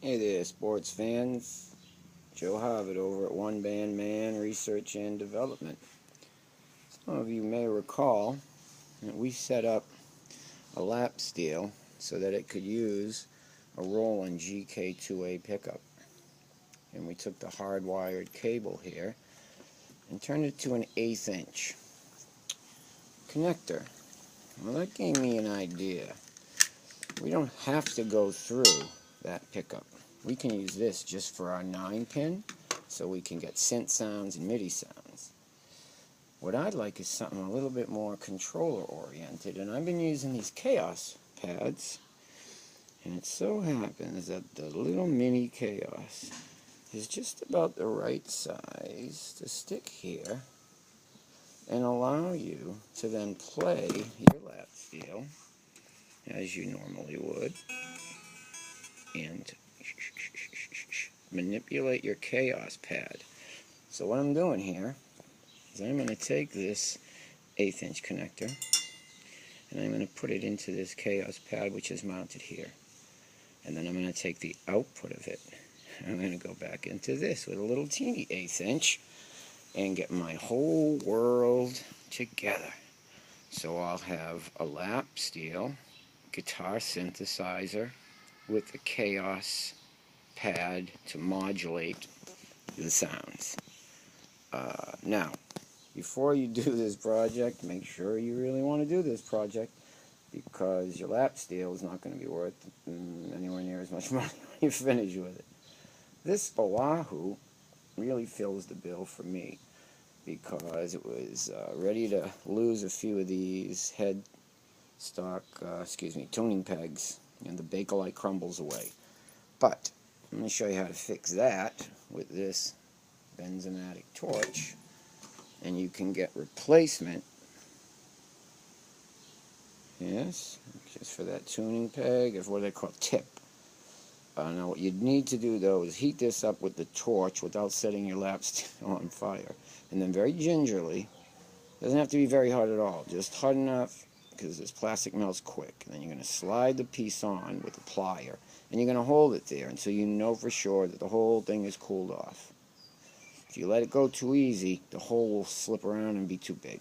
Hey there, sports fans. Joe Harvard over at One Band Man Research and Development. Some of you may recall that we set up a lap steel so that it could use a Roland GK2A pickup. And we took the hardwired cable here and turned it to an 1/8 inch connector. Well, that gave me an idea. We don't have to go through that pickup. We can use this just for our 9-pin, so we can get synth sounds and MIDI sounds. What I'd like is something a little bit more controller oriented, and I've been using these Kaoss pads, and it so happens that the little Mini Kaoss is just about the right size to stick here and allow you to then play your lap steel as you normally would and manipulate your Kaoss pad. So what I'm doing here is I'm going to take this 1/8 inch connector and I'm going to put it into this Kaoss pad, which is mounted here. And then I'm going to take the output of it. I'm going to go back into this with a little teeny 1/8 inch and get my whole world together. So I'll have a lap steel guitar synthesizer with a Kaoss pad to modulate the sounds. Now, before you do this project, make sure you really want to do this project, because your lap steel is not going to be worth anywhere near as much money when you finish with it. This Oahu really fills the bill for me, because it was ready to lose a few of these tuning pegs, and the Bakelite crumbles away. But I'm going to show you how to fix that with this benzomatic torch, and you can get replacement, yes, just for that tuning peg, of what they call tip. Now what you'd need to do though is heat this up with the torch without setting your lap steel on fire, and then very gingerly, doesn't have to be very hot at all, just hot enough because this plastic melts quick. And then you're going to slide the piece on with a plier, and you're going to hold it there until you know for sure that the whole thing is cooled off. If you let it go too easy, the hole will slip around and be too big.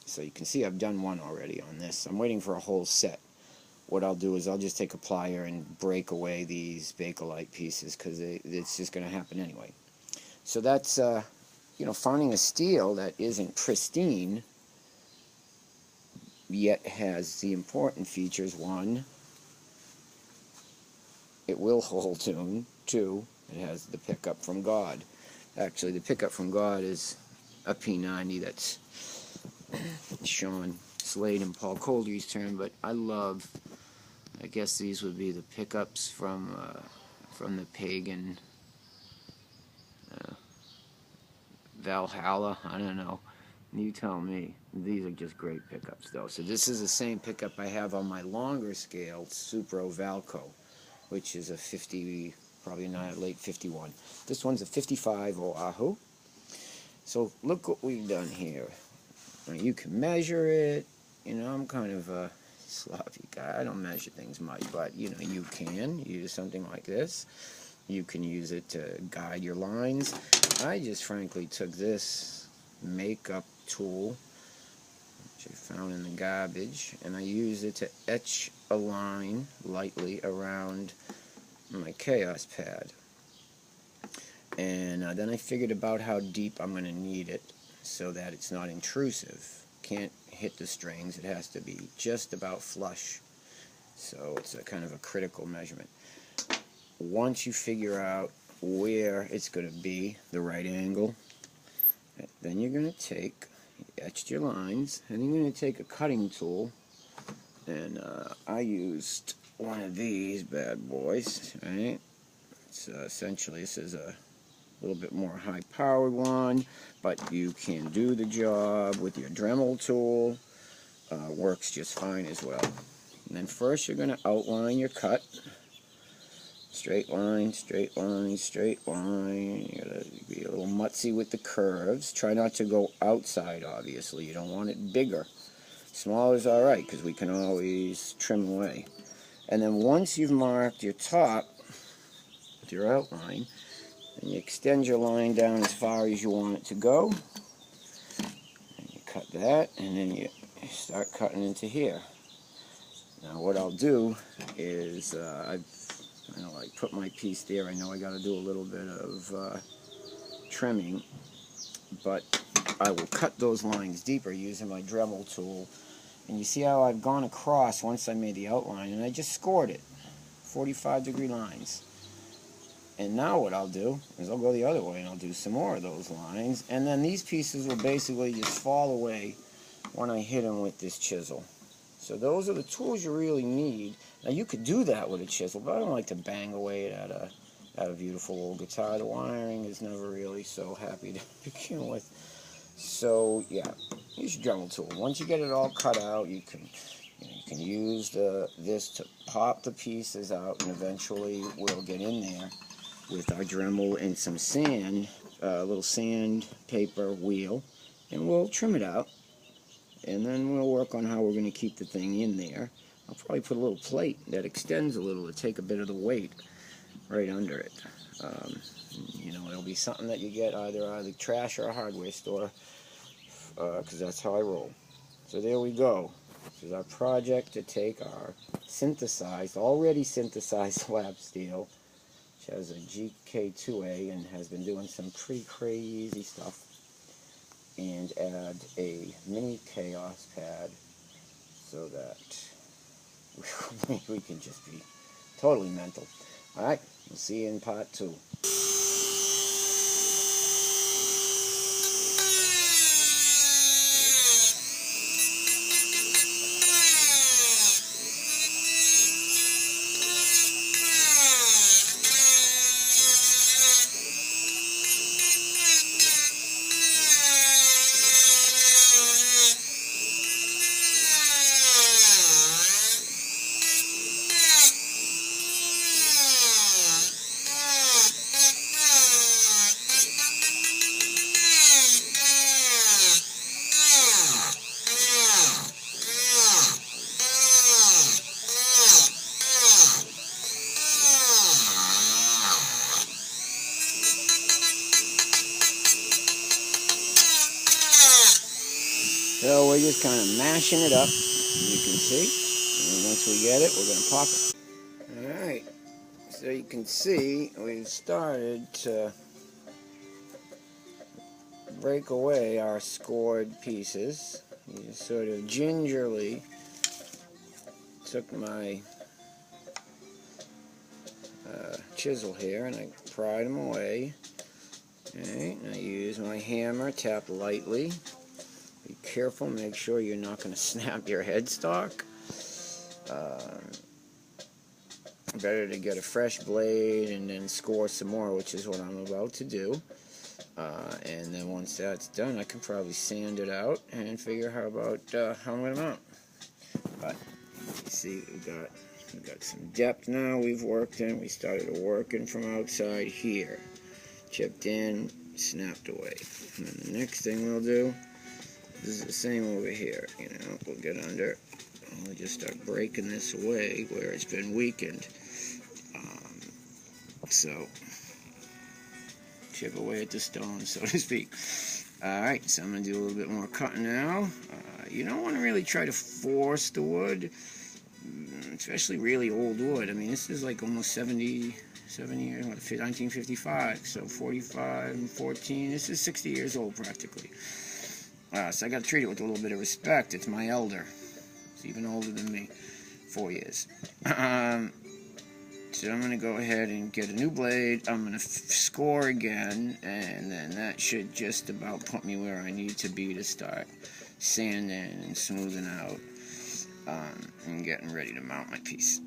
So you can see I've done one already on this. I'm waiting for a whole set. What I'll do is I'll just take a plier and break away these Bakelite pieces, because it's just going to happen anyway. So that's, finding a steel that isn't pristine, yet has the important features. 1, it will hold tune. 2, it has the pickup from God. Actually, the pickup from God is a P90. That's Sean Slade and Paul Coldy's term, but I guess these would be the pickups from the pagan Valhalla. I don't know. You tell me. These are just great pickups, though. So this is the same pickup I have on my longer scale Supro Valco, which is a 50, probably not late 51. This one's a 55 Oahu. So look what we've done here. Now, you can measure it. I'm kind of a sloppy guy. I don't measure things much, but you can use something like this. You can use it to guide your lines. I just frankly took this makeup tool, which I found in the garbage, and I used it to etch a line lightly around my Kaoss pad. And then I figured about how deep I'm going to need it so that it's not intrusive. Can't hit the strings. It has to be just about flush. So it's a kind of a critical measurement. Once you figure out where it's going to be, the right angle, then you're going to take, you etched your lines, and you're going to take a cutting tool, and I used one of these bad boys, right? It's essentially, this is a little bit more high-powered one, but you can do the job with your Dremel tool. Works just fine as well. And then first you're going to outline your cut. Straight line, straight line, straight line. You gotta be a little mutsy with the curves. Try not to go outside, obviously. You don't want it bigger. Smaller is alright, because we can always trim away. And then once you've marked your top with your outline, then you extend your line down as far as you want it to go. And you cut that, and then you start cutting into here. Now what I'll do is, I put my piece there. I know I got to do a little bit of trimming, but I will cut those lines deeper using my Dremel tool. And you see how I've gone across once I made the outline, and I just scored it, 45-degree lines. And now what I'll do is I'll go the other way and I'll do some more of those lines, and then these pieces will basically just fall away when I hit them with this chisel. So those are the tools you really need. Now you could do that with a chisel, but I don't like to bang away at a beautiful old guitar. The wiring is never really so happy to begin with. So yeah, use your Dremel tool. Once you get it all cut out, you can use this to pop the pieces out, and eventually we'll get in there with our Dremel and some sand, a little sandpaper wheel, and we'll trim it out. And then we'll work on how we're going to keep the thing in there. I'll probably put a little plate that extends a little to take a bit of the weight right under it. It'll be something that you get either out of the trash or a hardware store, because that's how I roll. So there we go. This is our project to take our already synthesized lap steel, which has a GK2A and has been doing some pretty crazy stuff, and add a Mini Kaoss pad so that we can just be totally mental. Alright, we'll see you in part 2. So we're just kind of mashing it up, as you can see, and once we get it, we're going to pop it. Alright, so you can see we've started to break away our scored pieces. You sort of gingerly took my chisel here and I pried them away. Okay, and I use my hammer, tap lightly. Be careful, make sure you're not going to snap your headstock. Better to get a fresh blade and then score some more, which is what I'm about to do. And then once that's done, I can probably sand it out and figure how I'm going to mount. But you see, we've got some depth now. We've worked in. We started working from outside here, chipped in, snapped away. And then the next thing we'll do is the same over here. We'll get under, and we'll just start breaking this away where it's been weakened. So chip away at the stone, so to speak. Alright, so I'm going to do a little bit more cutting now. You don't want to really try to force the wood, especially really old wood. I mean, this is like almost 70 years, 1955, so 45 and 14, this is 60 years old practically. So I got to treat it with a little bit of respect. It's my elder. It's even older than me, 4 years. So I'm going to go ahead and get a new blade. I'm going to score again, and then that should just about put me where I need to be to start sanding and smoothing out and getting ready to mount my piece.